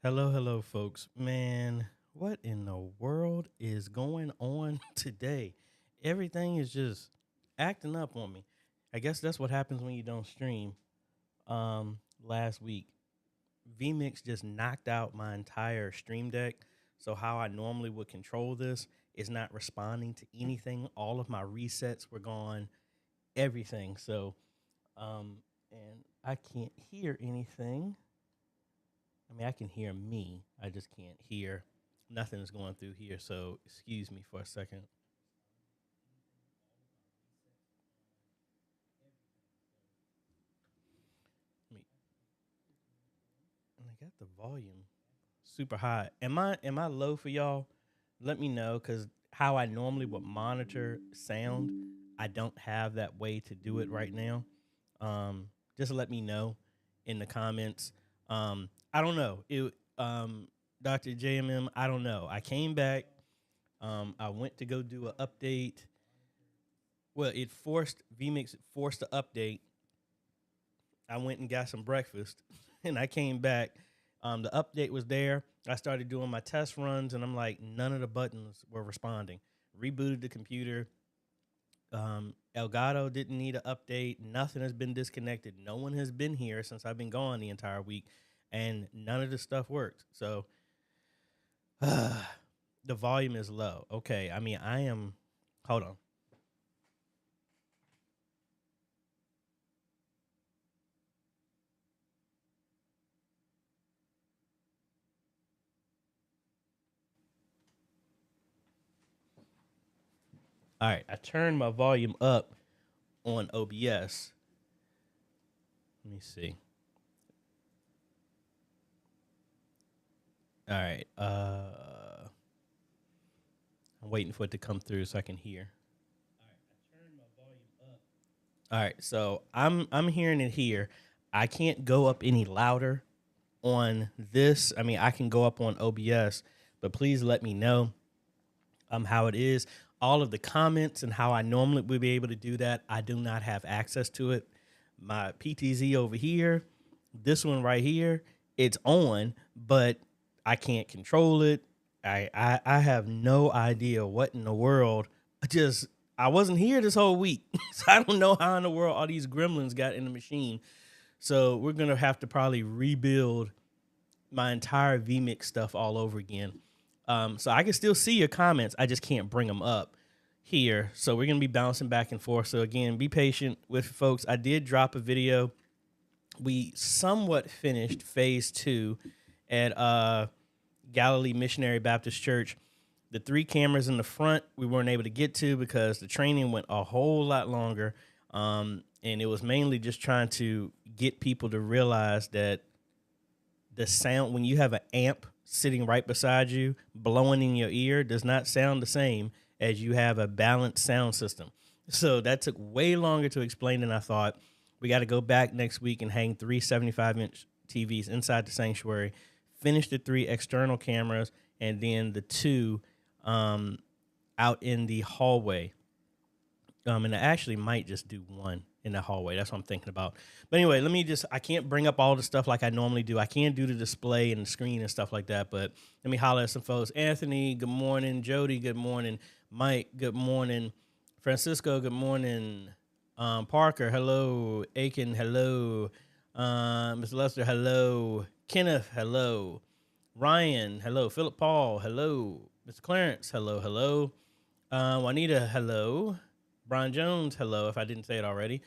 Hello, hello, folks. Man, what in the world is going on today? Everything is just acting up on me. I guess that's what happens when you don't stream. Last week, vMix just knocked out my entire stream deck. So how I normally would control this is not responding to anything. All of my resets were gone. Everything. And I can't hear anything. I mean, I can hear me. I just can't hear. Nothing is going through here. So excuse me for a second. Let me, and I got the volume super high. Am I low for y'all? Let me know because how I normally would monitor sound, I don't have that way to do it right now. Just let me know in the comments. I don't know. Dr. JMM, I don't know. I came back. I went to go do an update. Well, it forced vMix forced the update. I went and got some breakfast, and I came back. The update was there. I started doing my test runs, and I'm like, none of the buttons were responding. Rebooted the computer. Elgato didn't need an update. Nothing has been disconnected. No one has been here since I've been gone the entire week, and none of the stuff worked. So the volume is low. Okay, I mean, I am. Hold on. All right, I turned my volume up on OBS. Let me see. All right. I'm waiting for it to come through so I can hear. All right, I turned my volume up. All right, so I'm hearing it here. I can't go up any louder on this. I mean, I can go up on OBS, but please let me know how it is. All of the comments and how I normally would be able to do that, I do not have access to it. My PTZ over here, this one right here, it's on, but I can't control it. I have no idea what in the world. Just I wasn't here this whole week, so I don't know how in the world all these gremlins got in the machine. So we're gonna have to probably rebuild my entire vMix stuff all over again. So I can still see your comments. I just can't bring them up here. So we're going to be bouncing back and forth. So again, be patient with folks. I did drop a video. We somewhat finished phase 2 at Galilee Missionary Baptist Church. The 3 cameras in the front we weren't able to get to because the training went a whole lot longer. And it was mainly just trying to get people to realize that the sound, when you have an amp sitting right beside you, blowing in your ear, does not sound the same as you have a balanced sound system. So that took way longer to explain than I thought. We got to go back next week and hang 3 75-inch TVs inside the sanctuary, finish the 3 external cameras, and then the 2 out in the hallway. And I actually might just do 1 in the hallway. That's what I'm thinking about. But anyway, I can't bring up all the stuff like I normally do. I can't do the display and the screen and stuff like that, but let me holler at some folks. Anthony, good morning. Jody, good morning. Mike, good morning. Francisco, good morning. Parker, hello. Aiken, hello. Mr. Lester, hello. Kenneth, hello. Ryan, hello. Philip Paul, hello. Mr. Clarence, hello, hello. Juanita, hello. Brian Jones, hello, if I didn't say it already.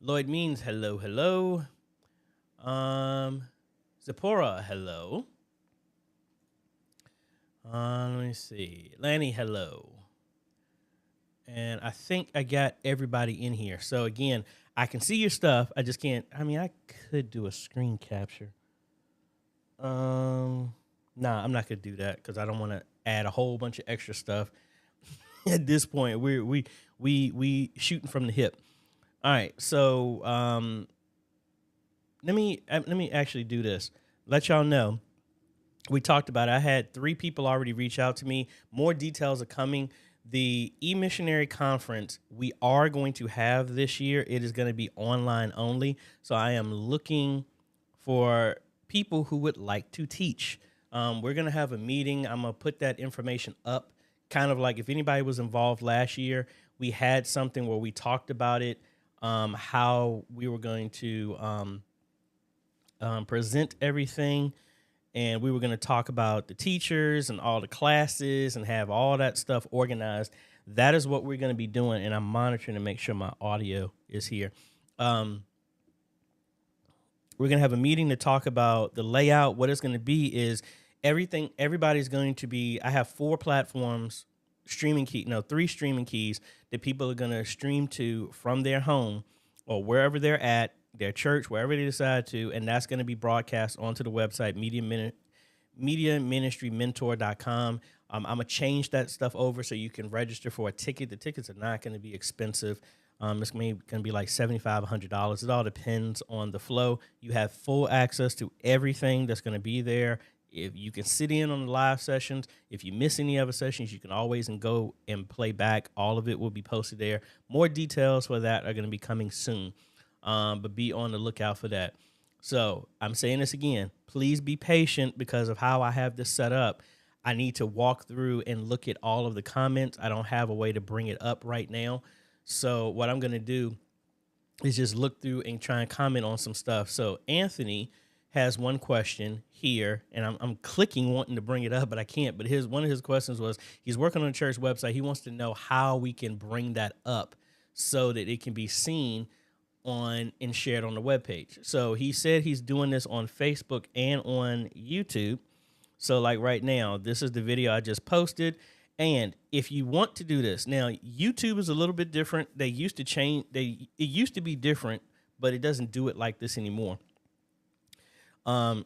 Lloyd Means, hello, hello. Zipporah, hello. Let me see. Lanny, hello. And I think I got everybody in here. So again, I can see your stuff. I just can't. I mean, I could do a screen capture. Nah, I'm not gonna do that because I don't want to add a whole bunch of extra stuff. At this point, we shooting from the hip. All right, so let me actually do this. Let y'all know. We talked about it. I had 3 people already reach out to me. More details are coming. The eMissionary Conference we are going to have this year. It is going to be online only. So I am looking for people who would like to teach. We're going to have a meeting. I'm going to put that information up, kind of like if anybody was involved last year, we had something where we talked about it, how we were going to present everything. And we were going to talk about the teachers and all the classes and have all that stuff organized. That is what we're going to be doing. And I'm monitoring to make sure my audio is here. We're going to have a meeting to talk about the layout. What it's going to be is everything. Everybody's going to be, I have 4 platforms, three streaming keys that people are going to stream to from their home or wherever they're at, their church, wherever they decide to. And that's going to be broadcast onto the website, mediaministrymentor.com. I'm going to change that stuff over so you can register for a ticket. The tickets are not going to be expensive. It's going to be like $75, $100. It all depends on the flow. You have full access to everything that's going to be there. If you can sit in on the live sessions, if you miss any other sessions, you can always go and play back. All of it will be posted there. More details for that are going to be coming soon, but be on the lookout for that. So I'm saying this again, please be patient because of how I have this set up. I need to walk through and look at all of the comments. I don't have a way to bring it up right now. So what I'm going to do is just look through and try and comment on some stuff. So Anthony has one question here, and I'm clicking wanting to bring it up, but I can't. But one of his questions was, he's working on a church website. He wants to know how we can bring that up so that it can be seen on and shared on the webpage. So he said he's doing this on Facebook and on YouTube. So like right now, this is the video I just posted. And if you want to do this, now YouTube is a little bit different. They used to change. It used to be different, but it doesn't do it like this anymore.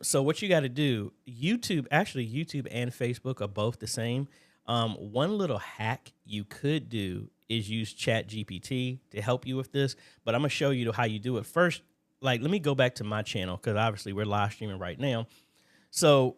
So what you got to do, YouTube and Facebook are both the same. One little hack you could do is use ChatGPT to help you with this, but I'm gonna show you how you do it first. Like, let me go back to my channel because obviously we're live streaming right now. So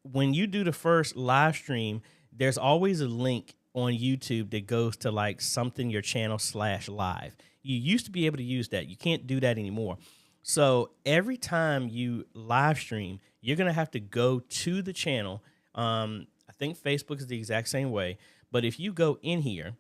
when you do the first live stream, there's always a link on YouTube that goes to like something your channel /live. You used to be able to use that. You can't do that anymore. So every time you live stream, you're going to have to go to the channel. I think Facebook is the exact same way. But if you go in here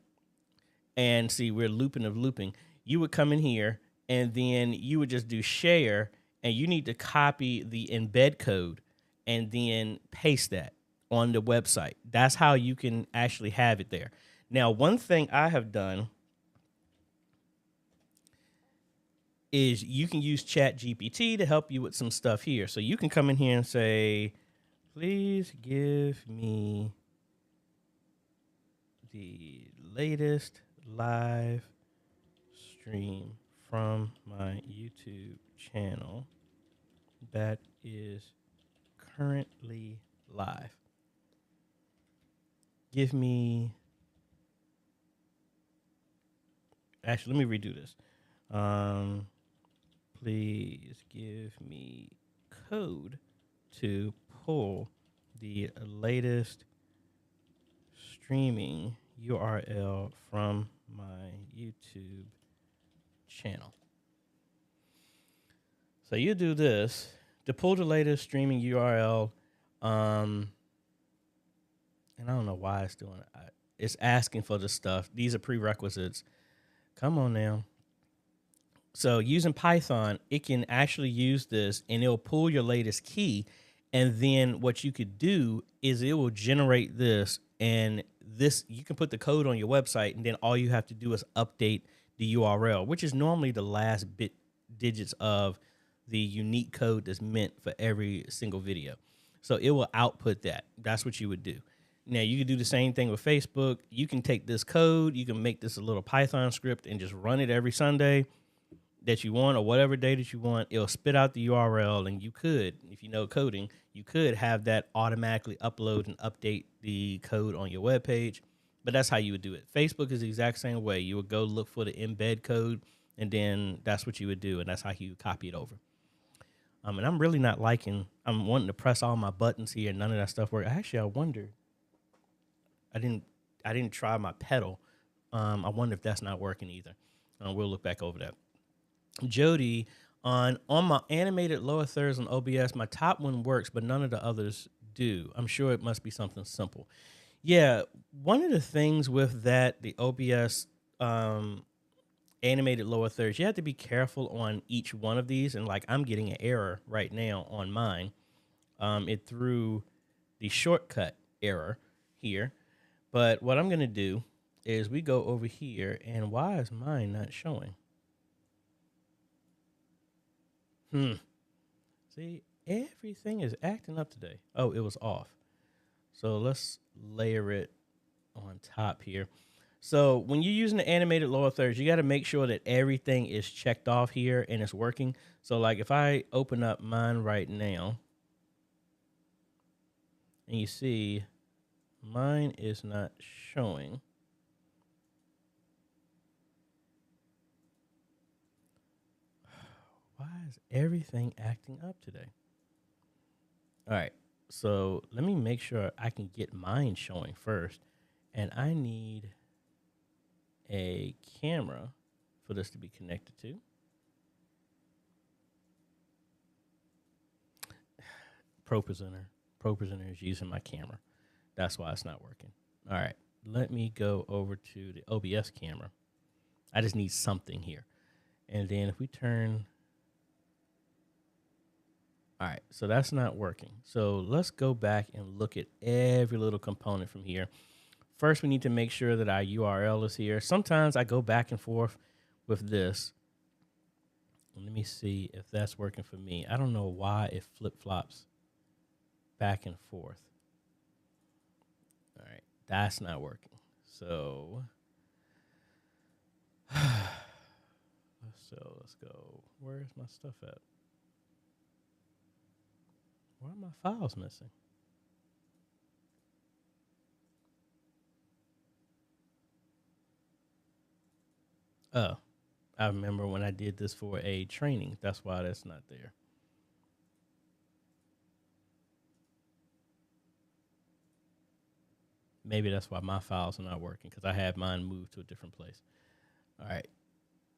and see, we're looping, you would come in here and then you would just do share, and you need to copy the embed code and then paste that on the website. That's how you can actually have it there. Now, one thing I have done is you can use ChatGPT to help you with some stuff here. So you can come in here and say, please give me the latest live stream from my YouTube channel that is currently live. Give me, actually, let me redo this. Please give me code to pull the latest streaming URL from my YouTube channel. So you do this to pull the latest streaming URL. And I don't know why it's doing it. It's asking for the stuff. These are prerequisites. Come on now. So using Python, it can actually use this and it'll pull your latest key. And then what you could do is it will generate this, and this, you can put the code on your website, and then all you have to do is update the URL, which is normally the last digits of the unique code that's meant for every single video. So it will output that. That's what you would do. Now, you can do the same thing with Facebook. You can take this code, you can make this a little Python script and just run it every Sunday that you want or whatever day that you want. It'll spit out the URL, and you could, if you know coding, you could have that automatically upload and update the code on your web page. But that's how you would do it. Facebook is the exact same way. You would go look for the embed code, and then that's what you would do, and that's how you would copy it over. And I'm really not liking, I'm wanting to press all my buttons here, and none of that stuff works. Actually, I wonder, I didn't try my pedal. I wonder if that's not working either. We'll look back over that. Jody, on my animated lower thirds on OBS, my top one works, but none of the others do? I'm sure it must be something simple. Yeah, one of the things with that, the OBS animated lower thirds, you have to be careful on each one of these. And like I'm getting an error right now on mine. It threw the shortcut error here. But what I'm going to do is we go over here, and why is mine not showing? See, everything is acting up today. Oh, it was off. So let's layer it on top here. So when you're using the animated lower thirds, you got to make sure that everything is checked off here and it's working. So like if I open up mine right now, and you see mine is not showing. Why is everything acting up today? All right, so let me make sure I can get mine showing first. And I need a camera for this to be connected to. ProPresenter is using my camera. That's why it's not working. All right, let me go over to the OBS camera. I just need something here. And then if we turn, all right, so that's not working. So let's go back and look at every little component from here. First, we need to make sure that our URL is here. Sometimes I go back and forth with this. Let me see if that's working for me. I don't know why it flip-flops back and forth. All right, that's not working. So let's go. Where's my stuff at? Why are my files missing? Oh, I remember when I did this for a training. That's why that's not there. Maybe that's why my files are not working, because I had mine moved to a different place. All right.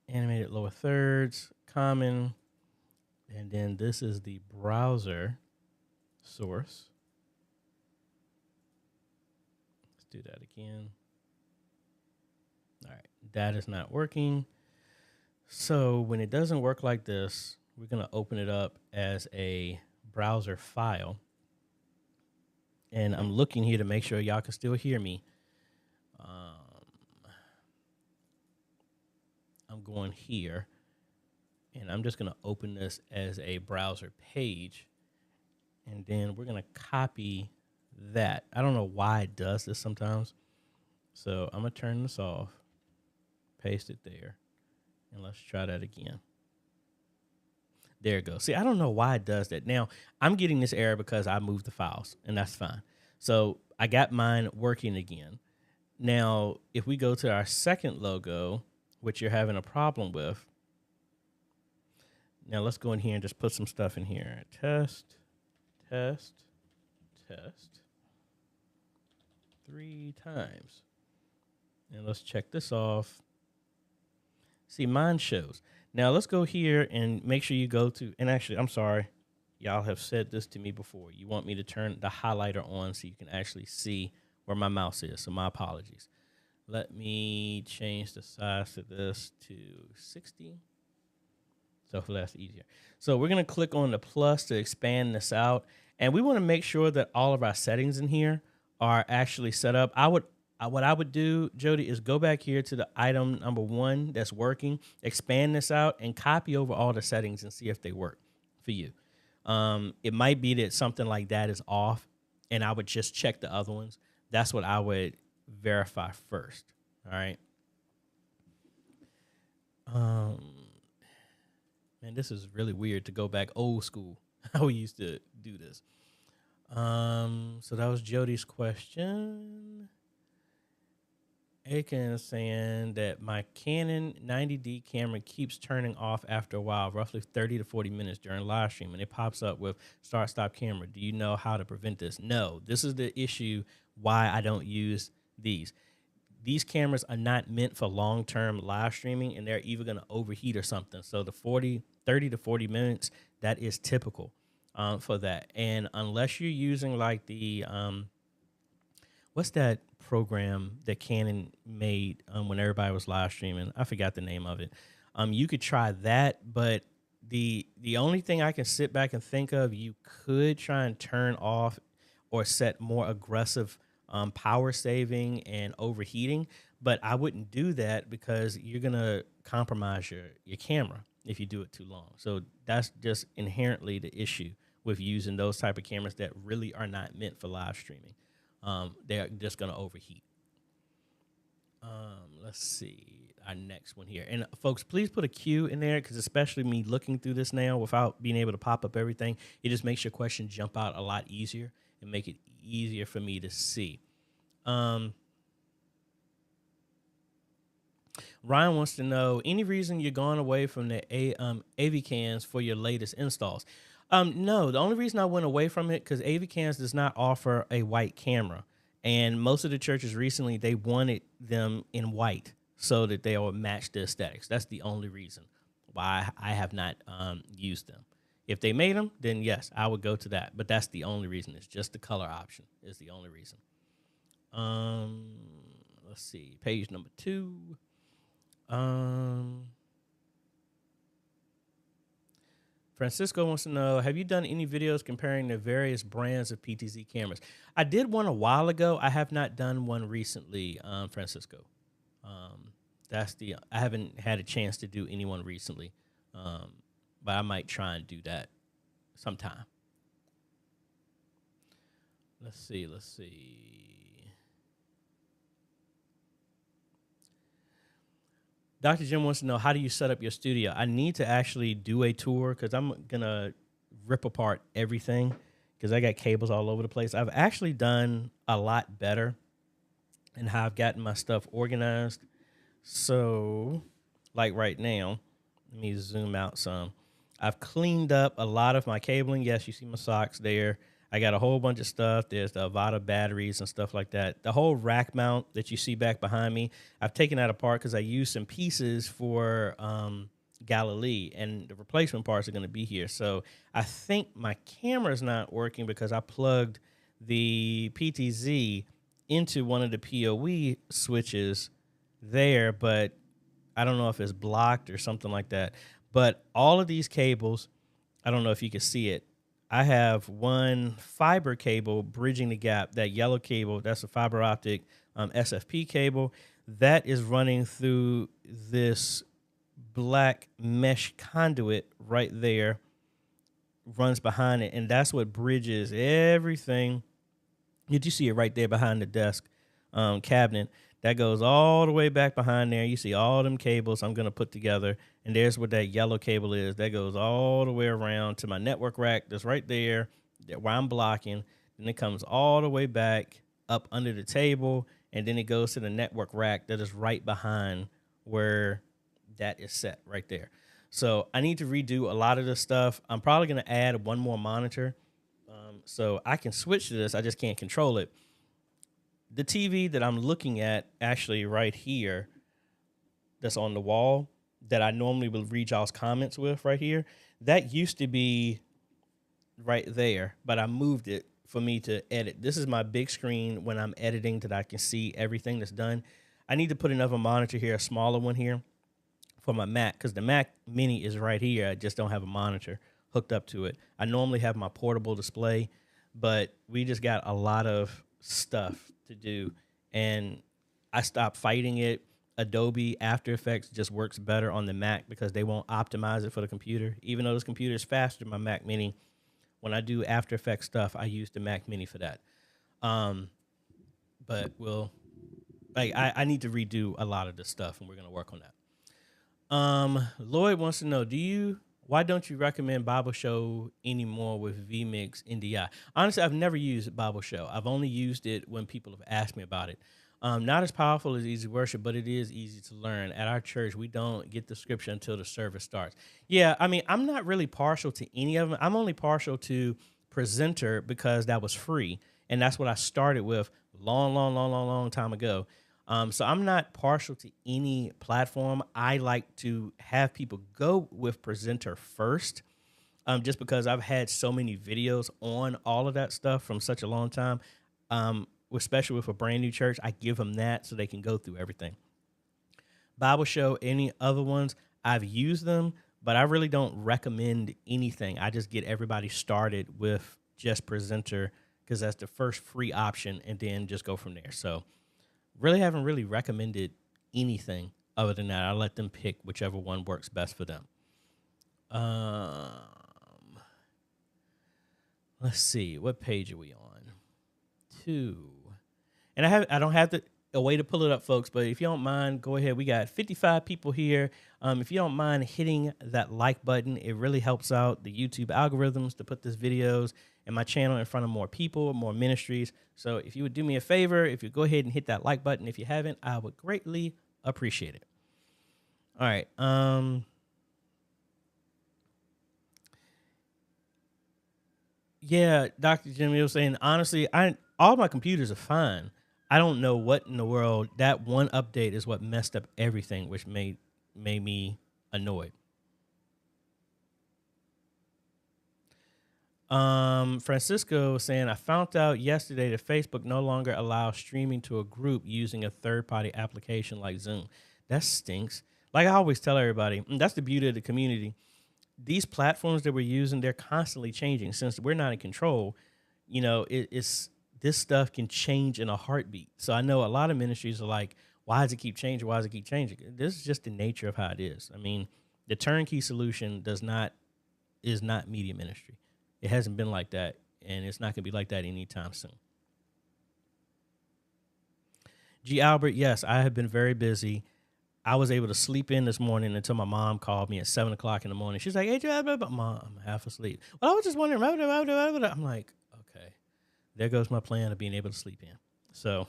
Animated lower thirds, common. And then this is the browser source. Let's do that again. All right. That is not working. So when it doesn't work like this, we're going to open it up as a browser file. And I'm looking here to make sure y'all can still hear me. I'm going here, and I'm just going to open this as a browser page. And then we're going to copy that. I don't know why it does this sometimes. So I'm going to turn this off, paste it there, and let's try that again. There it goes. See, I don't know why it does that. Now, I'm getting this error because I moved the files, and that's fine. So I got mine working again. Now, if we go to our second logo, which you're having a problem with, now let's go in here and just put some stuff in here. Test, test, test 3 times. And let's check this off. See, mine shows. Now let's go here and make sure you go to, and actually, I'm sorry, y'all have said this to me before. You want me to turn the highlighter on so you can actually see where my mouse is. So my apologies. Let me change the size of this to 60. So hopefully that's easier. So we're going to click on the plus to expand this out. And we want to make sure that all of our settings in here are actually set up. What I would do, Jody, is go back here to the item number 1 that's working, expand this out, and copy over all the settings and see if they work for you. It might be that something like that is off, and I would just check the other ones. That's what I would verify first. All right. Man, this is really weird to go back old school how we used to do this. So that was Jody's question. Aiken is saying that my Canon 90D camera keeps turning off after a while, roughly 30 to 40 minutes during live stream, and it pops up with start, stop camera. Do you know how to prevent this? No, this is the issue why I don't use these. These cameras are not meant for long-term live streaming, and they're either going to overheat or something. So the 30 to 40 minutes, that is typical. for that. And unless you're using like the what's that program that Canon made when everybody was live streaming? I forgot the name of it. You could try that, but the only thing I can sit back and think of, you could try and turn off or set more aggressive power saving and overheating, but I wouldn't do that because you're gonna compromise your camera if you do it too long. So that's just inherently the issue with using those type of cameras that really are not meant for live streaming. They're just gonna overheat. Let's see our next one here. And folks, please put a Q in there because especially me looking through this now without being able to pop up everything, it just makes your question jump out a lot easier and make it easier for me to see. Ryan wants to know, any reason you're going away from the AV cans for your latest installs? No, the only reason I went away from it because AV cans does not offer a white camera. And most of the churches recently, they wanted them in white so that they would match the aesthetics. That's the only reason why I have not used them. If they made them, then yes, I would go to that. But that's the only reason. It's just the color option is the only reason. Let's see, page number 2. Francisco wants to know, have you done any videos comparing the various brands of PTZ cameras? I did one a while ago. I have not done one recently, Francisco. I haven't had a chance to do anyone recently, but I might try and do that sometime. Let's see. Dr. Jim wants to know, how do you set up your studio? I need to actually do a tour because I'm going to rip apart everything because I got cables all over the place. I've actually done a lot better in how I've gotten my stuff organized. So, like right now, let me zoom out some. I've cleaned up a lot of my cabling. Yes, you see my socks there. I got a whole bunch of stuff. There's the Envato batteries and stuff like that. The whole rack mount that you see back behind me, I've taken that apart because I used some pieces for Galilee, and the replacement parts are going to be here. So I think my camera's not working because I plugged the PTZ into one of the PoE switches there, but I don't know if it's blocked or something like that. But all of these cables, I don't know if you can see it. I have one fiber cable bridging the gap. That yellow cable, that's a fiber optic SFP cable. That is running through this black mesh conduit right there, runs behind it, and that's what bridges everything. You see it right there behind the desk cabinet. That goes all the way back behind there. You see all them cables I'm going to put together. And there's what that yellow cable is. That goes all the way around to my network rack that's right there where I'm blocking. And it comes all the way back up under the table. And then it goes to the network rack that is right behind where that is set right there. So I need to redo a lot of this stuff. I'm probably going to add one more monitor. So I can switch to this. I just can't control it. The TV that I'm looking at actually right here that's on the wall that I normally will read y'all's comments with right here, that used to be right there, but I moved it for me to edit. This is my big screen when I'm editing that I can see everything that's done. I need to put another monitor here, a smaller one here for my Mac because the Mac Mini is right here. I just don't have a monitor hooked up to it. I normally have my portable display, but we just got a lot of stuff to do, and I stopped fighting it. Adobe After Effects just works better on the Mac because they won't optimize it for the computer. Even though this computer is faster than my Mac Mini, when I do After Effects stuff, I use the Mac Mini for that. But I need to redo a lot of this stuff, and we're gonna work on that. Lloyd wants to know, why don't you recommend Bible Show anymore with vMix NDI? Honestly, I've never used Bible Show. I've only used it when people have asked me about it. Not as powerful as Easy Worship, but it is easy to learn. At our church, we don't get the scripture until the service starts. Yeah, I mean, I'm not really partial to any of them. I'm only partial to Presenter because that was free, and that's what I started with long time ago. So I'm not partial to any platform. I like to have people go with Presenter first just because I've had so many videos on all of that stuff from such a long time. Especially with a brand new church, I give them that so they can go through everything. Bible Show, any other ones, I've used them, but I really don't recommend anything. I just get everybody started with just Presenter because that's the first free option, and then just go from there. So really haven't really recommended anything other than that. I let them pick whichever one works best for them. Let's see, what page are we on? 2. And I don't have a way to pull it up, folks, but if you don't mind, go ahead. We got 55 people here. If you don't mind hitting that like button, it really helps out the YouTube algorithms to put these videos and my channel in front of more people, more ministries. So if you would do me a favor, if you go ahead and hit that like button, if you haven't, I would greatly appreciate it. All right. Yeah, Dr. Jimmy was saying, honestly, all my computers are fine. I don't know what in the world, that one update is what messed up everything, which made me annoyed. Francisco was saying, I found out yesterday that Facebook no longer allows streaming to a group using a third-party application like Zoom. That stinks. Like I always tell everybody, and that's the beauty of the community. These platforms that we're using, they're constantly changing. Since we're not in control, it's this stuff can change in a heartbeat. So I know a lot of ministries are like, why does it keep changing? Why does it keep changing? This is just the nature of how it is. I mean, the turnkey solution is not media ministry. It hasn't been like that, and it's not going to be like that anytime soon. G. Albert, yes, I have been very busy. I was able to sleep in this morning until my mom called me at 7 o'clock in the morning. She's like, hey, Mom, I'm half asleep. Well, I was just wondering. I'm like, okay, there goes my plan of being able to sleep in. So,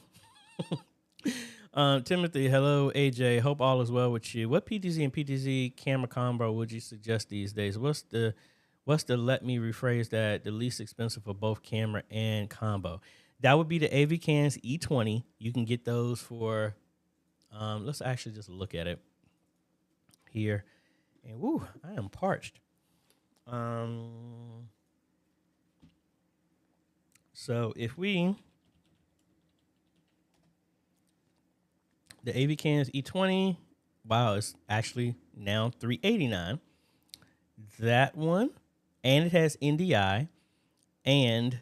Timothy, hello, AJ. Hope all is well with you. What PTZ and PTZ camera combo would you suggest these days? What's the let me rephrase that, the least expensive for both camera and combo? That would be the AJayCans E20. You can get those for, let's actually just look at it here. And woo, I am parched. So if the AJayCans E20, wow, it's actually now $389. That one, and it has NDI, and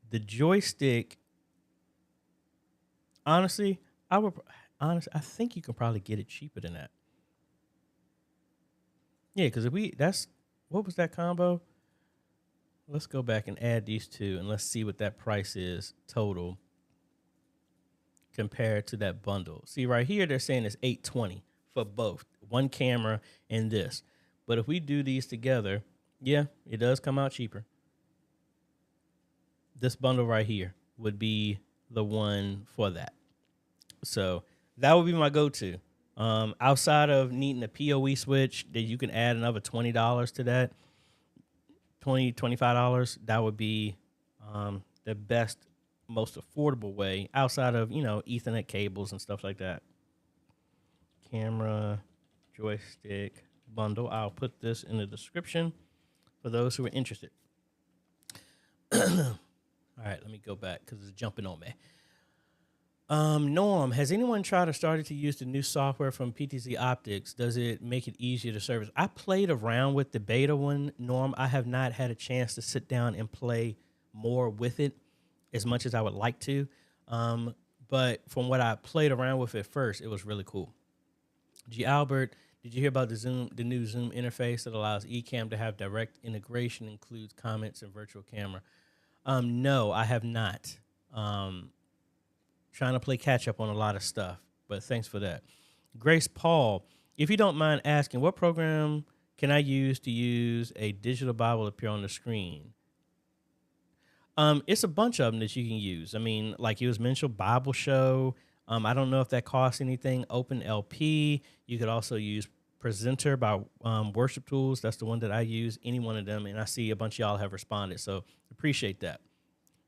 the joystick. Honestly, I think you can probably get it cheaper than that. Yeah, because what was that combo? Let's go back and add these two, and let's see what that price is total compared to that bundle. See, right here, they're saying it's $820 for both, one camera and this. But if we do these together, yeah, it does come out cheaper. This bundle right here would be the one for that. So that would be my go-to. Outside of needing a PoE switch that you can add another $20 to that, $25, that would be the best, most affordable way outside of, Ethernet cables and stuff like that. Camera, joystick, bundle. I'll put this in the description for those who are interested. All right, let me go back because it's jumping on me. Norm, has anyone tried or started to use the new software from PTZ Optics? Does it make it easier to service? I played around with the beta one, Norm. I have not had a chance to sit down and play more with it as much as I would like to. But from what I played around with at first, it was really cool. G. Albert, did you hear about the new Zoom interface that allows Ecamm to have direct integration, includes comments and virtual camera? No, I have not. Trying to play catch up on a lot of stuff, but thanks for that. Grace Paul, if you don't mind asking, what program can I use to use a digital Bible to appear on the screen? It's a bunch of them that you can use. I mean, like you was mentioned, Bible Show. I don't know if that costs anything. OpenLP. You could also use Presenter by Worship Tools. That's the one that I use, any one of them. And I see a bunch of y'all have responded, so appreciate that.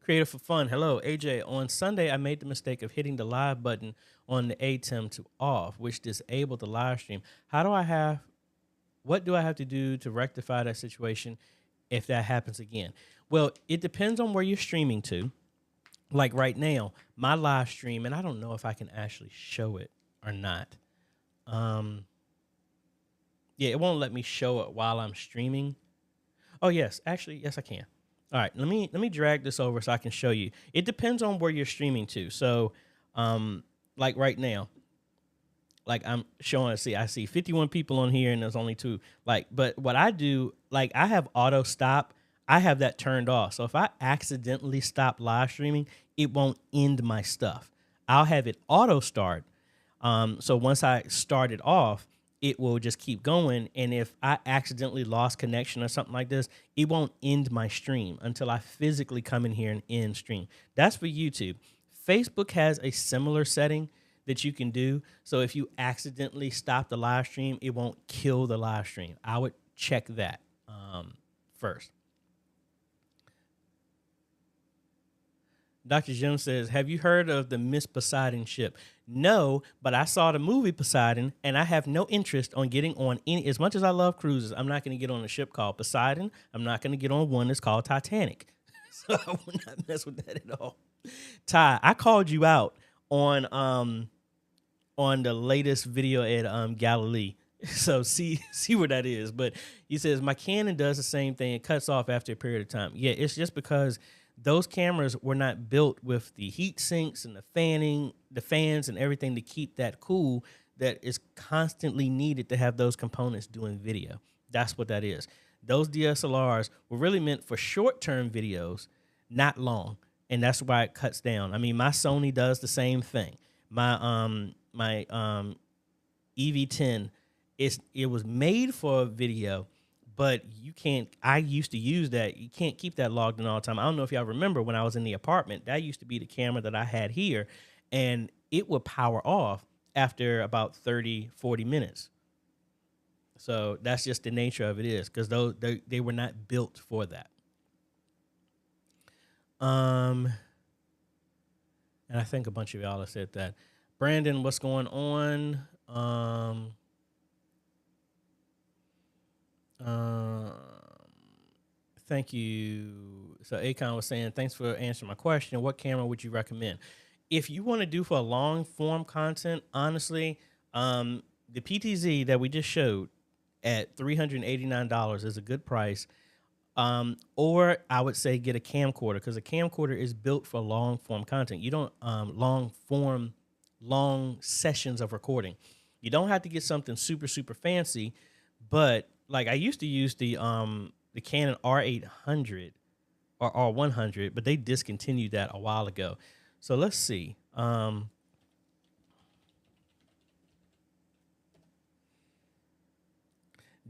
Creative for Fun. Hello, AJ. On Sunday, I made the mistake of hitting the live button on the ATEM to off, which disabled the live stream. What do I have to do to rectify that situation? if that happens again? Well, it depends on where you're streaming to. Like right now, my live stream, and I don't know if I can actually show it or not. Yeah, it won't let me show it while I'm streaming. Oh yes, actually, yes I can. All right, let me drag this over so I can show you. It depends on where you're streaming to. So, like right now, like I'm showing. See, I see 51 people on here, and there's only 2. Like, but what I do, like I have auto stop. I have that turned off. So if I accidentally stop live streaming, it won't end my stuff. I'll have it auto start. So once I start it off, it will just keep going. And if I accidentally lost connection or something like this, it won't end my stream until I physically come in here and end stream. That's for YouTube. Facebook has a similar setting that you can do. So if you accidentally stop the live stream, it won't kill the live stream. I would check that first. Dr. Jim says, have you heard of the Miss Poseidon ship? No, but I saw the movie Poseidon, and I have no interest on getting on any. As much as I love cruises, I'm not going to get on a ship called Poseidon. I'm not going to get on one that's called Titanic. So I will not mess with that at all. Ty, I called you out on the latest video at Galilee. So see where that is. But he says my Canon does the same thing. It cuts off after a period of time. Yeah, it's just because those cameras were not built with the heat sinks and the fanning, the fans and everything to keep that cool that is constantly needed to have those components doing video. That's what that is. Those DSLRs were really meant for short-term videos, not long. And that's why it cuts down. I mean, my Sony does the same thing. My EV10, it was made for video, but you can't. I used to use that. You can't keep that logged in all the time. I don't know if y'all remember when I was in the apartment, that used to be the camera that I had here, and it would power off after about 30, 40 minutes. So that's just the nature of it is, because they were not built for that. And I think a bunch of y'all have said that. Brandon, what's going on? Thank you. So Akon was saying, thanks for answering my question. What camera would you recommend? If you want to do for long form content, honestly, the PTZ that we just showed at $389 is a good price. Or I would say get a camcorder, because a camcorder is built for long form content. You don't long sessions of recording. You don't have to get something super, super fancy, but like I used to use the Canon R800 or R100, but they discontinued that a while ago. So let's see.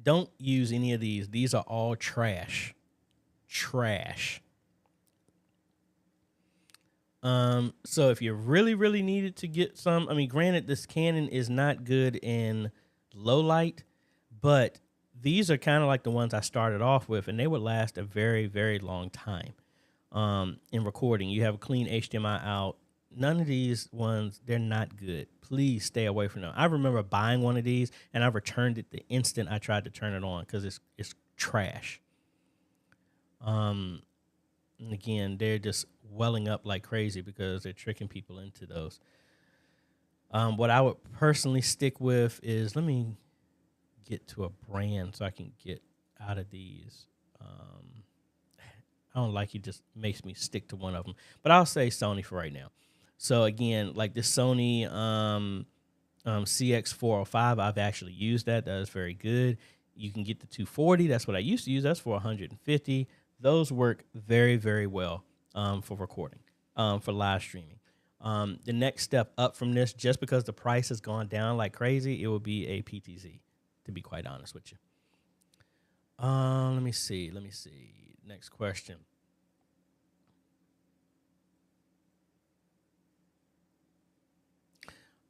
Don't use any of these. These are all trash. Trash. So if you really, really needed to get some, I mean, granted, this Canon is not good in low light, but these are kind of like the ones I started off with, and they would last a very, very long time. In recording, you have a clean HDMI out. None of these ones, they're not good. Please stay away from them. I remember buying one of these, and I returned it the instant I tried to turn it on because it's trash. And again, they're just welling up like crazy because they're tricking people into those. What I would personally stick with is, let me get to a brand so I can get out of these. I don't like it, just makes me stick to one of them. But I'll say Sony for right now. So again, like this Sony CX405, I've actually used that. That is very good. You can get the 240. That's what I used to use. That's for 150. Those work very, very well for recording, for live streaming. The next step up from this, just because the price has gone down like crazy, it will be a PTZ, to be quite honest with you. Let me see. Next question.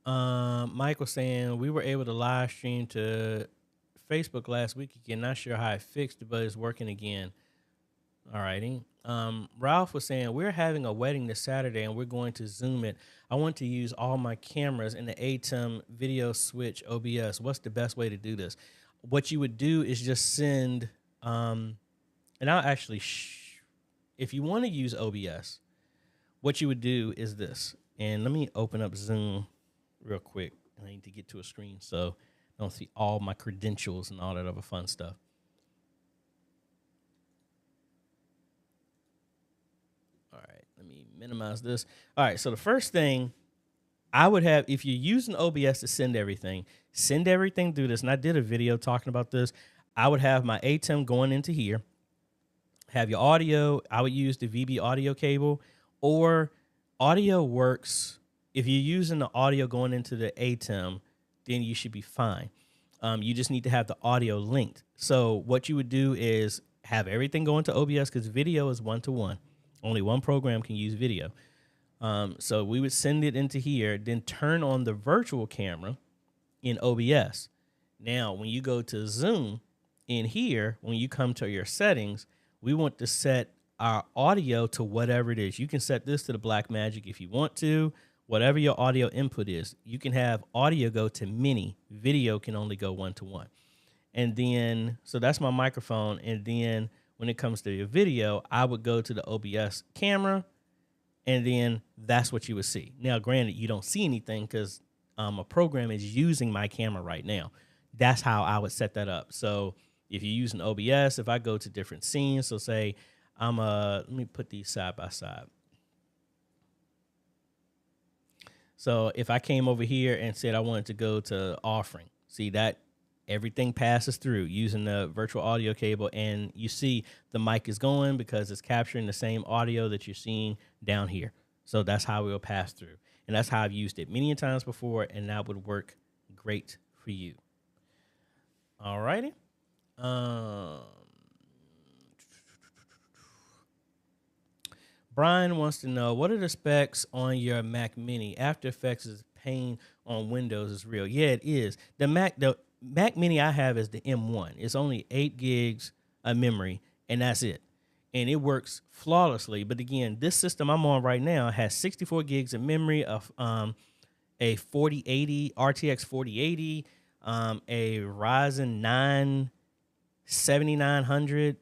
Mike was saying we were able to live stream to Facebook last week again. Not sure how I fixed it, but it's working again. All righty. Ralph was saying we're having a wedding this Saturday and we're going to Zoom it. I want to use all my cameras in the ATEM video switch OBS. What's the best way to do this? What you would do is just send and I'll actually, if you want to use OBS, what you would do is this. And let me open up Zoom real quick. I need to get to a screen so I don't see all my credentials and all that other fun stuff. All right, let me minimize this. All right, so the first thing I would have, if you're using OBS to send everything through this, and I did a video talking about this, I would have my ATEM going into here, have your audio. I would use the VB audio cable, or audio works. If you're using the audio going into the ATEM, then you should be fine. You just need to have the audio linked. So what you would do is have everything go into OBS, because video is 1-to-1. Only one program can use video. So we would send it into here, then turn on the virtual camera in OBS. Now, when you go to Zoom in here, when you come to your settings, we want to set our audio to whatever it is. You can set this to the Blackmagic if you want to, whatever your audio input is. You can have audio go to mini. Video can only go 1-to-1. And then, so that's my microphone. And then when it comes to your video, I would go to the OBS camera, and then that's what you would see. Now, granted, you don't see anything because a program is using my camera right now. That's how I would set that up. So if you're using OBS, if I go to different scenes, so say let me put these side by side. So if I came over here and said I wanted to go to offering, see that everything passes through using the virtual audio cable, and you see the mic is going because it's capturing the same audio that you're seeing down here. So that's how it will pass through. And that's how I've used it many times before, and that would work great for you. All righty. Brian wants to know, what are the specs on your Mac Mini? After Effects is pain on Windows is real. Yeah, it is. The Mac Mini I have is the M1. It's only 8 gigs of memory, and that's it. And it works flawlessly. But again, this system I'm on right now has 64 gigs of memory, of a 4080 RTX 4080, a Ryzen 9 5900.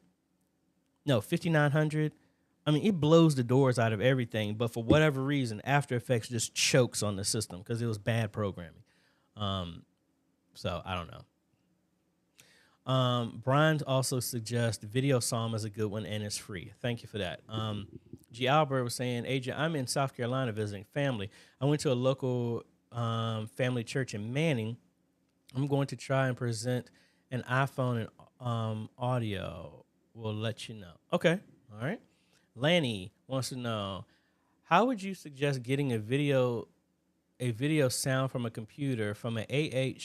I mean, it blows the doors out of everything, but for whatever reason, After Effects just chokes on the system because it was bad programming. So I don't know. Brian also suggests Video Psalm is a good one and it's free. Thank you for that. G. Albert was saying, AJ, I'm in South Carolina visiting family. I went to a local family church in Manning. I'm going to try and present an iPhone and audio. We'll let you know. Okay. All right. Lanny wants to know, how would you suggest getting a video sound from a computer from an Allen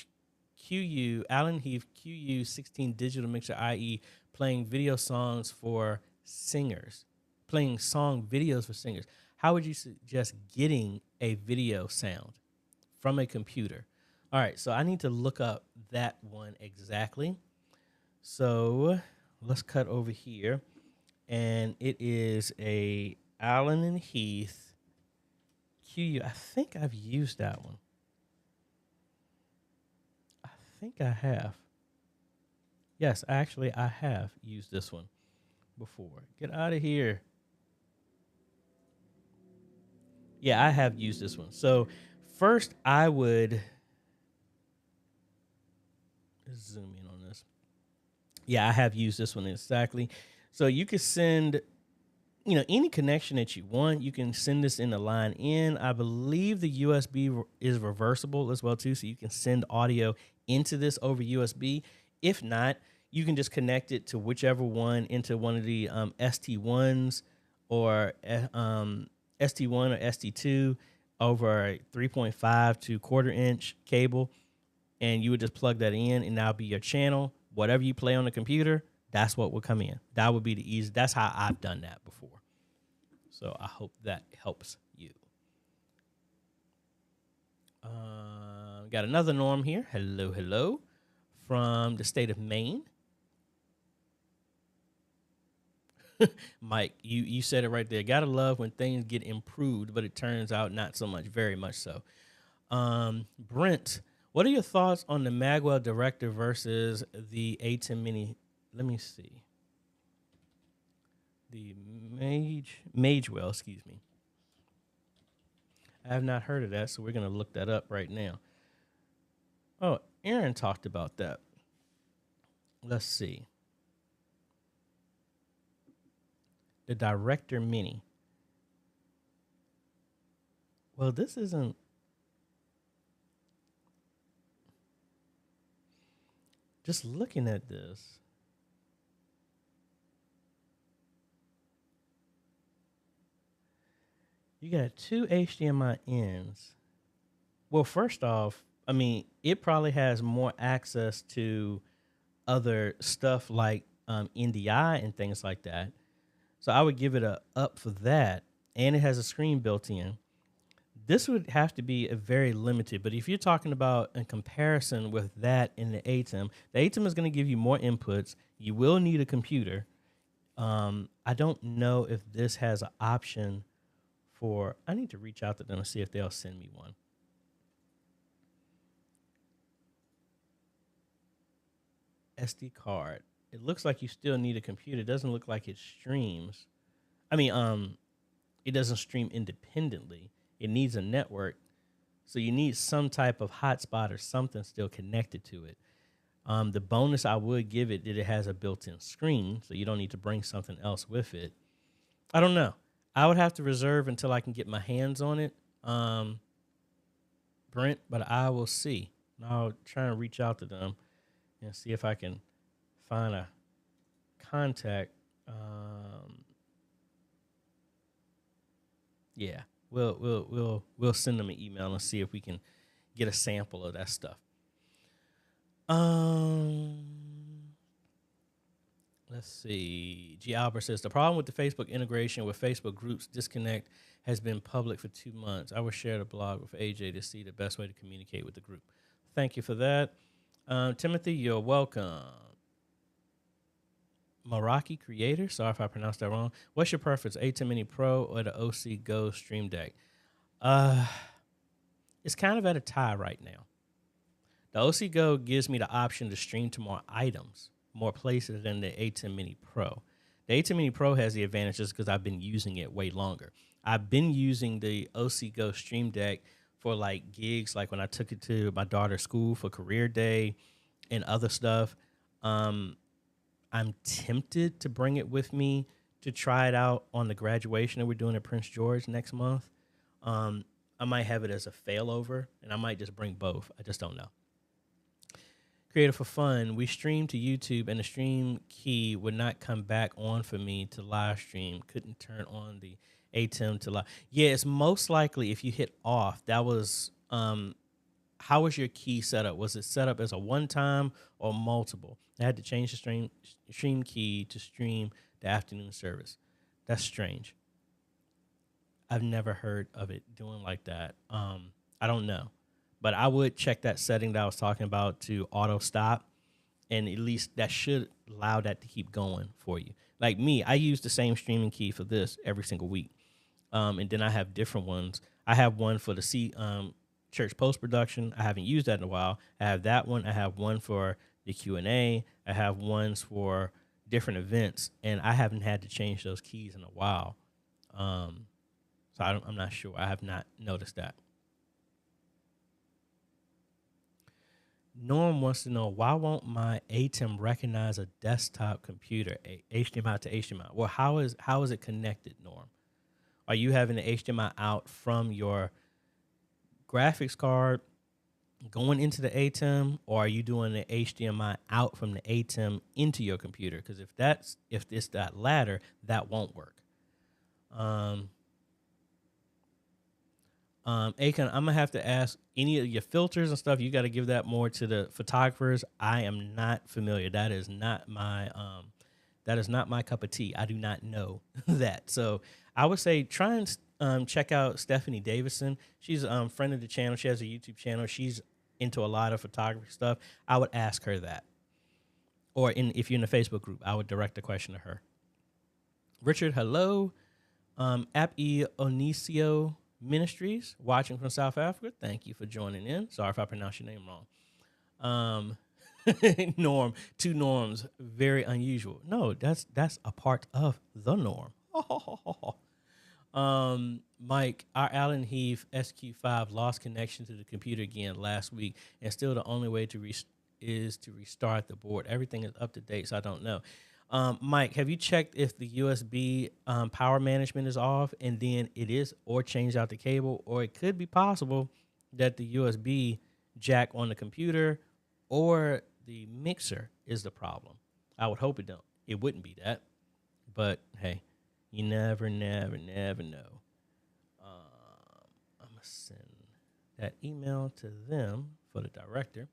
Heath QU16 digital mixer, i.e. playing video songs for singers, playing song videos for singers? How would you suggest getting a video sound from a computer? All right, so I need to look up that one exactly. So let's cut over here. And it is a Allen and Heath QU. I think I've used that one. I think I have. Yes, actually, I have used this one before. Get out of here. Yeah, I have used this one. So first, I would zoom in on this. Yeah, I have used this one exactly. So you can send, any connection that you want. You can send this in the line in. I believe the USB is reversible as well, too. So you can send audio into this over USB. If not, you can just connect it to whichever one, into one of the ST1s or ST1 or ST2 over a 3.5 to 1/4 inch cable. And you would just plug that in, and that'll be your channel. Whatever you play on the computer, that's what will come in. That would be the easy. That's how I've done that before. So I hope that helps you. Got another Norm here. Hello, hello, from the state of Maine. Mike, you said it right there. Gotta love when things get improved, but it turns out not so much. Very much so. Brent, what are your thoughts on the Magwell Director versus the ATEM Mini? Let me see. The Magewell, excuse me. I have not heard of that, so we're going to look that up right now. Oh, Aaron talked about that. Let's see. The Director Mini. Well, this isn't. Just looking at this. You got two HDMI ins. Well, first off, I mean, it probably has more access to other stuff like NDI and things like that. So I would give it a up for that. And it has a screen built in. This would have to be a very limited, but if you're talking about in comparison with that in the ATEM, the ATEM is going to give you more inputs. You will need a computer. I don't know if this has an option for, I need to reach out to them and see if they'll send me one. SD card. It looks like you still need a computer. It doesn't look like it streams. I mean, it doesn't stream independently. It needs a network. So you need some type of hotspot or something still connected to it. The bonus I would give it that it has a built-in screen, so you don't need to bring something else with it. I don't know. I would have to reserve until I can get my hands on it, Brent, but I will see. I'll try and reach out to them and see if I can find a contact. Yeah, we'll send them an email and see if we can get a sample of that stuff. Let's see. G. Albert says, the problem with the Facebook integration with Facebook groups disconnect has been public for 2 months. I will share the blog with AJ to see the best way to communicate with the group. Thank you for that. Timothy, you're welcome. Meraki Creator, sorry if I pronounced that wrong. What's your preference, ATEM Mini Pro or the OC Go Stream Deck? It's kind of at a tie right now. The OC Go gives me the option to stream to more items, more places than the ATEM Mini Pro. The ATEM Mini Pro has the advantages because I've been using it way longer. I've been using the OC Go Stream Deck for like gigs, like when I took it to my daughter's school for career day and other stuff. I'm tempted to bring it with me to try it out on the graduation that we're doing at Prince George next month. I might have it as a failover, and I might just bring both. I just don't know. Creative for fun. We streamed to YouTube, and the stream key would not come back on for me to live stream. Couldn't turn on the ATEM to live. Yeah, it's most likely if you hit off. That was how was your key set up? Was it set up as a one-time or multiple? I had to change the stream key to stream the afternoon service. That's strange. I've never heard of it doing like that. I don't know. But I would check that setting that I was talking about to auto stop. And at least that should allow that to keep going for you. Like me, I use the same streaming key for this every single week. And then I have different ones. I have one for the church post-production. I haven't used that in a while. I have that one. I have one for the Q&A. I have ones for different events. And I haven't had to change those keys in a while. So I'm not sure. I have not noticed that. Norm wants to know, why won't my ATEM recognize a desktop computer, HDMI to HDMI? Well, how is it connected, Norm? Are you having the HDMI out from your graphics card going into the ATEM, or are you doing the HDMI out from the ATEM into your computer? Because if it's that latter, that won't work. Akon, I'm gonna have to ask any of your filters and stuff. You got to give that more to the photographers. I am not familiar. That is not my cup of tea. I do not know that. So I would say try and check out Stephanie Davison. She's a friend of the channel. She has a YouTube channel. She's into a lot of photography stuff. I would ask her that. Or if you're in the Facebook group, I would direct the question to her. Richard, hello. ep0166 Ministries, watching from South Africa. Thank you for joining in. Sorry if I pronounced your name wrong. Norm, two norms, very unusual. No, that's a part of the norm. Mike, our Allen Heath SQ5 lost connection to the computer again last week, and still the only way to is to restart the board. Everything is up to date, so I don't know. Mike, have you checked if the USB power management is off, and then it is, or change out the cable, or it could be possible that the USB jack on the computer or the mixer is the problem. I would hope it wouldn't be that, but hey, you never know. I'm gonna send that email to them for the director.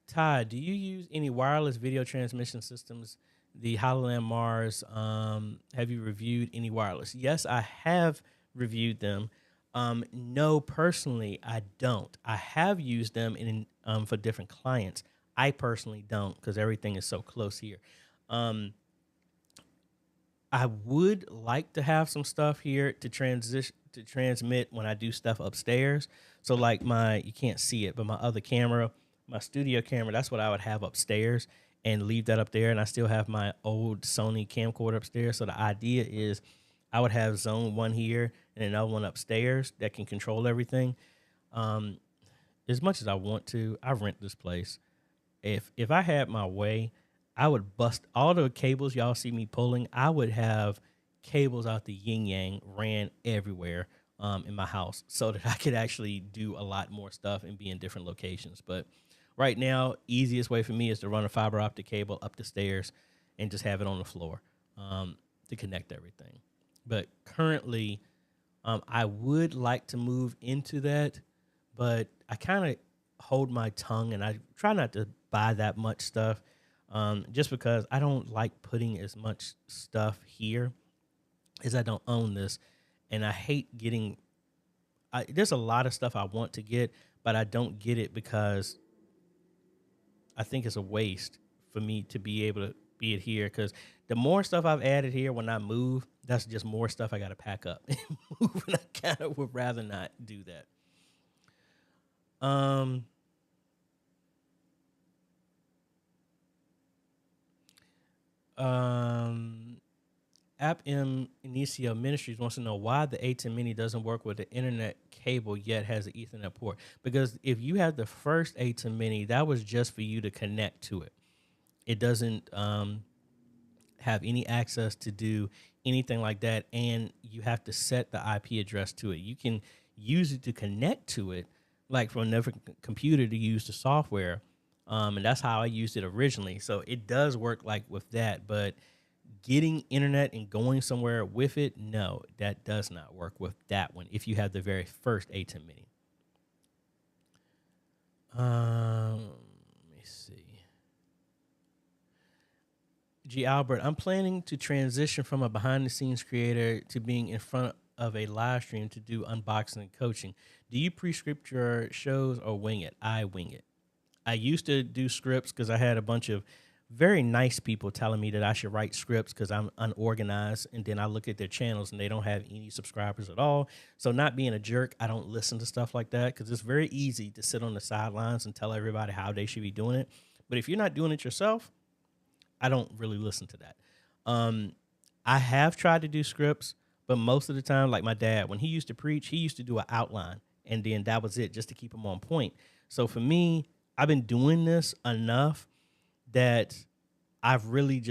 Todd, do you use any wireless video transmission systems? The HoloLens Mars, have you reviewed any wireless? Yes, I have reviewed them. No, personally, I don't. I have used them for different clients. I personally don't, because everything is so close here. I would like to have some stuff here to transmit when I do stuff upstairs. So like you can't see it, but my other camera, my studio camera, that's what I would have upstairs and leave that up there. And I still have my old Sony camcorder upstairs. So the idea is I would have zone one here and another one upstairs that can control everything. As much as I want to, I rent this place. If I had my way, I would bust all the cables y'all see me pulling. I would have cables out the yin yang ran everywhere in my house so that I could actually do a lot more stuff and be in different locations. But right now, easiest way for me is to run a fiber optic cable up the stairs and just have it on the floor to connect everything. But currently, I would like to move into that, but I kind of hold my tongue and I try not to buy that much stuff. Just because I don't like putting as much stuff here as I don't own this. And I hate getting, there's a lot of stuff I want to get, but I don't get it because I think it's a waste for me to be able to be it here. Because the more stuff I've added here when I move, that's just more stuff I got to pack up and move. And I kind of would rather not do that. ep0166 Ministries wants to know why the A10 Mini doesn't work with the internet cable yet has an Ethernet port. Because if you had the first A10 Mini, that was just for you to connect to it. It doesn't have any access to do anything like that, and you have to set the IP address to it. You can use it to connect to it, like from another computer to use the software. And that's how I used it originally. So it does work like with that, but getting internet and going somewhere with it, no, that does not work with that one if you have the very first A10 Mini. Let me see. G. Albert, I'm planning to transition from a behind-the-scenes creator to being in front of a live stream to do unboxing and coaching. Do you pre-script your shows or wing it? I wing it. I used to do scripts because I had a bunch of very nice people telling me that I should write scripts because I'm unorganized. And then I look at their channels and they don't have any subscribers at all. So not being a jerk, I don't listen to stuff like that because it's very easy to sit on the sidelines and tell everybody how they should be doing it. But if you're not doing it yourself, I don't really listen to that. I have tried to do scripts, but most of the time, like my dad, when he used to preach, he used to do an outline and then that was it just to keep him on point. So for me, I've been doing this enough that I've really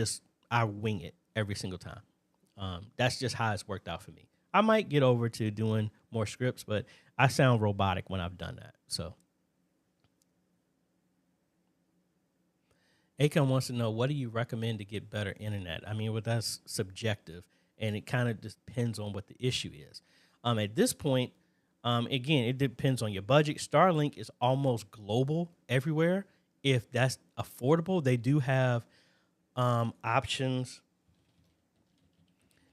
I wing it every single time. That's just how it's worked out for me. I might get over to doing more scripts, but I sound robotic when I've done that. So Akon wants to know, what do you recommend to get better internet? I mean, well, that's subjective, and it kind of depends on what the issue is. At this point, again, it depends on your budget. Starlink is almost global everywhere. If that's affordable, they do have options.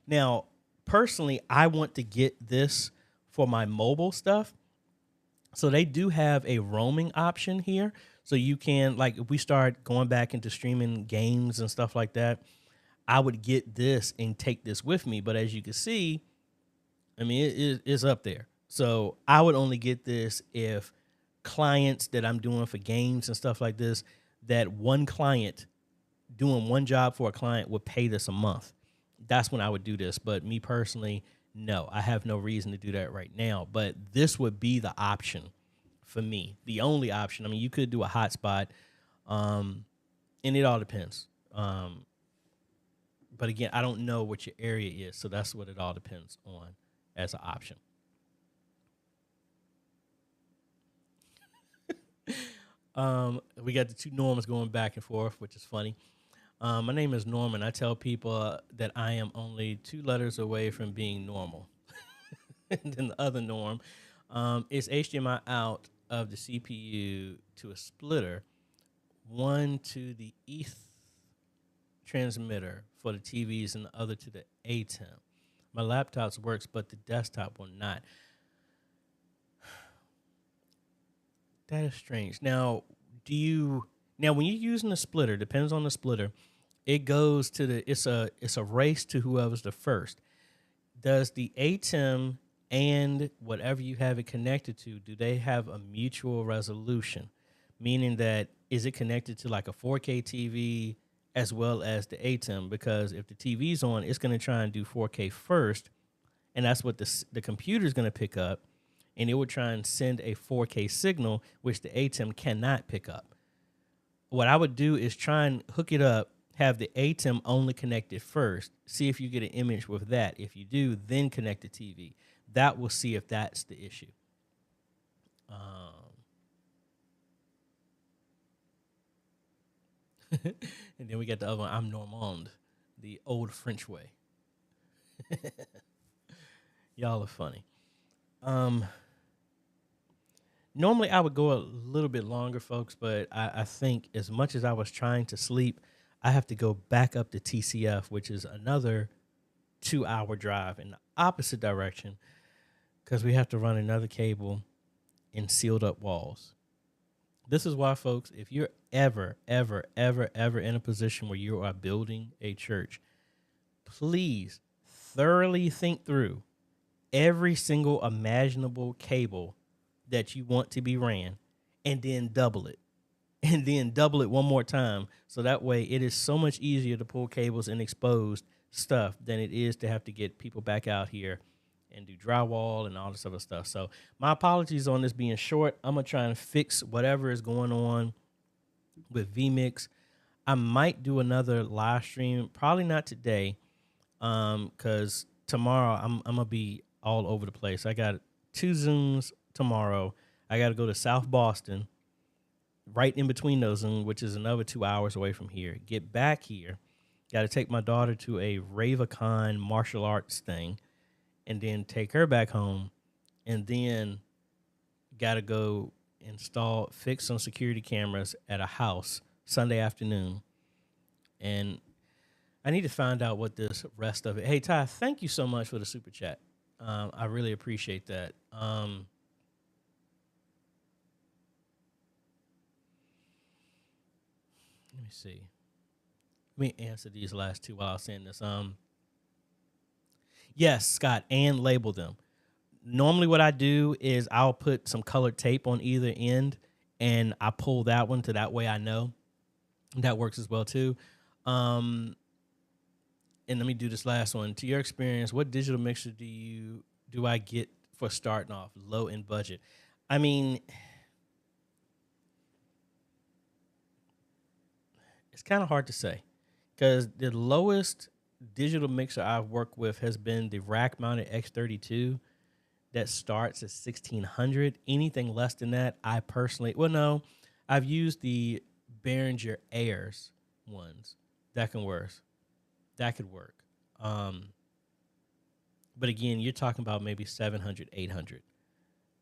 Now, personally, I want to get this for my mobile stuff. So they do have a roaming option here. So you can, like, if we start going back into streaming games and stuff like that, I would get this and take this with me. But as you can see, I mean, it's up there. So I would only get this if clients that I'm doing for games and stuff like this, that one client doing one job for a client would pay this a month. That's when I would do this. But me personally, no, I have no reason to do that right now. But this would be the option for me, the only option. I mean, you could do a hotspot, and it all depends. But again, I don't know what your area is, so that's what it all depends on as an option. We got the two Normans going back and forth, which is funny. My name is Norman. I tell people that I am only 2 letters away from being normal. And then the other Norm is HDMI out of the CPU to a splitter, one to the ETH transmitter for the TVs and the other to the ATEM. My laptop works, but the desktop will not. That is strange. Now, when you're using a splitter, depends on the splitter, it goes to it's a race to whoever's the first. Does the ATEM and whatever you have it connected to, do they have a mutual resolution? Meaning that, is it connected to like a 4K TV as well as the ATEM? Because if the TV's on, it's going to try and do 4K first, and that's what the computer's going to pick up, and it would try and send a 4K signal, which the ATEM cannot pick up. What I would do is try and hook it up, have the ATEM only connected first, see if you get an image with that. If you do, then connect the TV. That will see if that's the issue. And then we got the other one, I'm Normand, the old French way. Y'all are funny. Normally I would go a little bit longer, folks, but I think as much as I was trying to sleep, I have to go back up to TCF, which is another 2-hour drive in the opposite direction, because we have to run another cable in sealed up walls. This is why, folks, if you're ever in a position where you are building a church, please thoroughly think through every single imaginable cable that you want to be ran, and then double it. And then double it one more time. So that way it is so much easier to pull cables and exposed stuff than it is to have to get people back out here and do drywall and all this other stuff. So my apologies on this being short. I'm going to try and fix whatever is going on with vMix. I might do another live stream, probably not today, because tomorrow I'm going to be all over the place. I got 2 Zooms tomorrow. I got to go to South Boston, right in between those Zooms, which is another 2 hours away from here. Get back here. Got to take my daughter to a RaveCon martial arts thing, and then take her back home, and then got to go fix some security cameras at a house Sunday afternoon. And I need to find out what this rest of it. Hey, Ty, thank you so much for the super chat. I really appreciate that. Let me see. Let me answer these last 2 while I was saying this. Yes, Scott, and label them. Normally what I do is I'll put some colored tape on either end, and I pull that one to that way I know. That works as well, too. And let me do this last one. To your experience, what digital mixer do I get for starting off low in budget? I mean, it's kind of hard to say, because the lowest digital mixer I've worked with has been the rack-mounted X32 that starts at $1,600. Anything less than that, I personally, I've used the Behringer Airs ones. That can work. That could work. But again, you're talking about maybe $700, $800.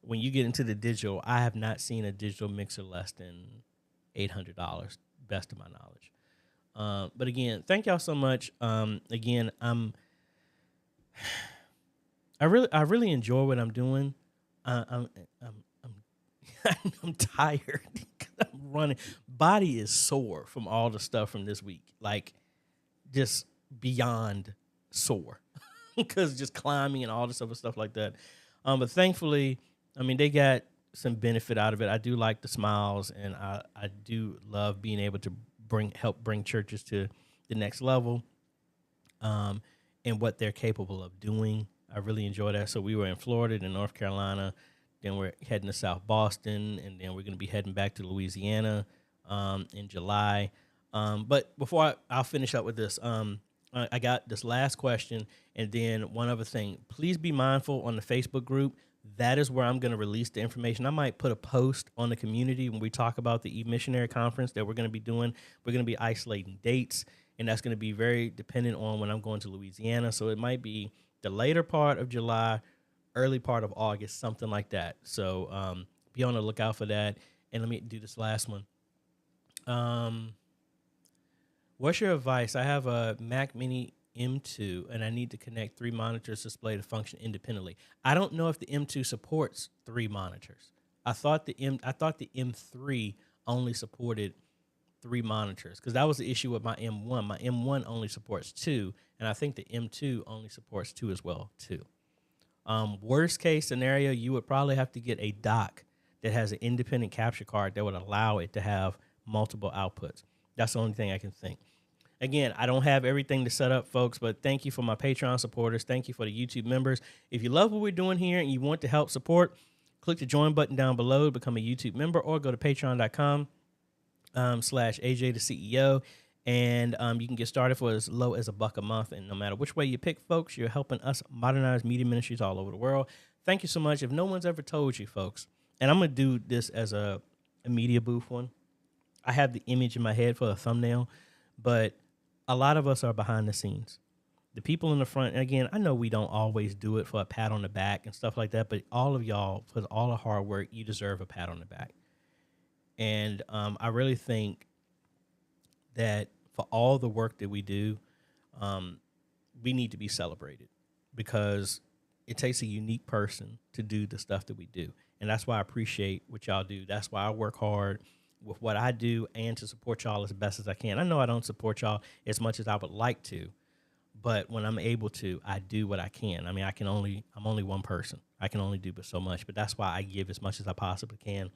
When you get into the digital, I have not seen a digital mixer less than $800, best of my knowledge. But again, thank y'all so much. Again, I really enjoy what I'm doing. I'm tired. I'm running. Body is sore from all the stuff from this week. Like, just beyond sore, because just climbing and all this other stuff like that. But thankfully, I mean, they got some benefit out of it. I do like the smiles, and I do love being able to help bring churches to the next level, and what they're capable of doing. I really enjoy that. So we were in Florida, then North Carolina, then we're heading to South Boston, and then we're going to be heading back to Louisiana in July. But before I'll finish up with this, I got this last question, and then one other thing. Please be mindful on the Facebook group. That is where I'm going to release the information. I might put a post on the community when we talk about the E-Missionary Conference that we're going to be doing. We're going to be isolating dates, and that's going to be very dependent on when I'm going to Louisiana. So it might be the later part of July, early part of August, something like that. So be on the lookout for that. And let me do this last one. What's your advice? I have a Mac Mini M2, and I need to connect 3 monitors display to function independently. I don't know if the M2 supports 3 monitors. I thought the M3 only supported 3 monitors, because that was the issue with my M1. My M1 only supports 2, and I think the M2 only supports 2 as well, too. Worst case scenario, you would probably have to get a dock that has an independent capture card that would allow it to have multiple outputs. That's the only thing I can think. Again, I don't have everything to set up, folks, but thank you for my Patreon supporters. Thank you for the YouTube members. If you love what we're doing here and you want to help support, click the join button down below to become a YouTube member, or go to patreon.com /AJaytheCEO, and you can get started for as low as $1 a month. And no matter which way you pick, folks, you're helping us modernize media ministries all over the world. Thank you so much. If no one's ever told you, folks, and I'm going to do this as a media booth one, I have the image in my head for a thumbnail, but a lot of us are behind the scenes. The people in the front, and again, I know we don't always do it for a pat on the back and stuff like that, but all of y'all, for all the hard work, you deserve a pat on the back. And I really think that for all the work that we do, we need to be celebrated, because it takes a unique person to do the stuff that we do. And that's why I appreciate what y'all do. That's why I work hard with what I do, and to support y'all as best as I can. I know I don't support y'all as much as I would like to, but when I'm able to, I do what I can. I mean, I'm only one person. I can only do but so much, but that's why I give as much as I possibly can,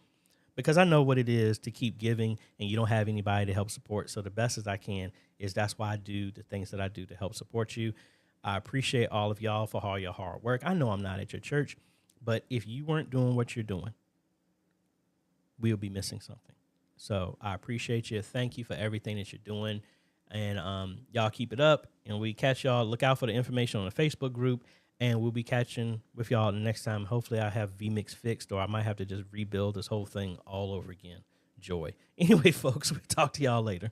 because I know what it is to keep giving and you don't have anybody to help support. So the best as I can is, that's why I do the things that I do to help support you. I appreciate all of y'all for all your hard work. I know I'm not at your church, but if you weren't doing what you're doing, we'll be missing something. So I appreciate you. Thank you for everything that you're doing. And y'all keep it up. And we catch y'all. Look out for the information on the Facebook group. And we'll be catching with y'all the next time. Hopefully I have vMix fixed, or I might have to just rebuild this whole thing all over again. Joy. Anyway, folks, we'll talk to y'all later.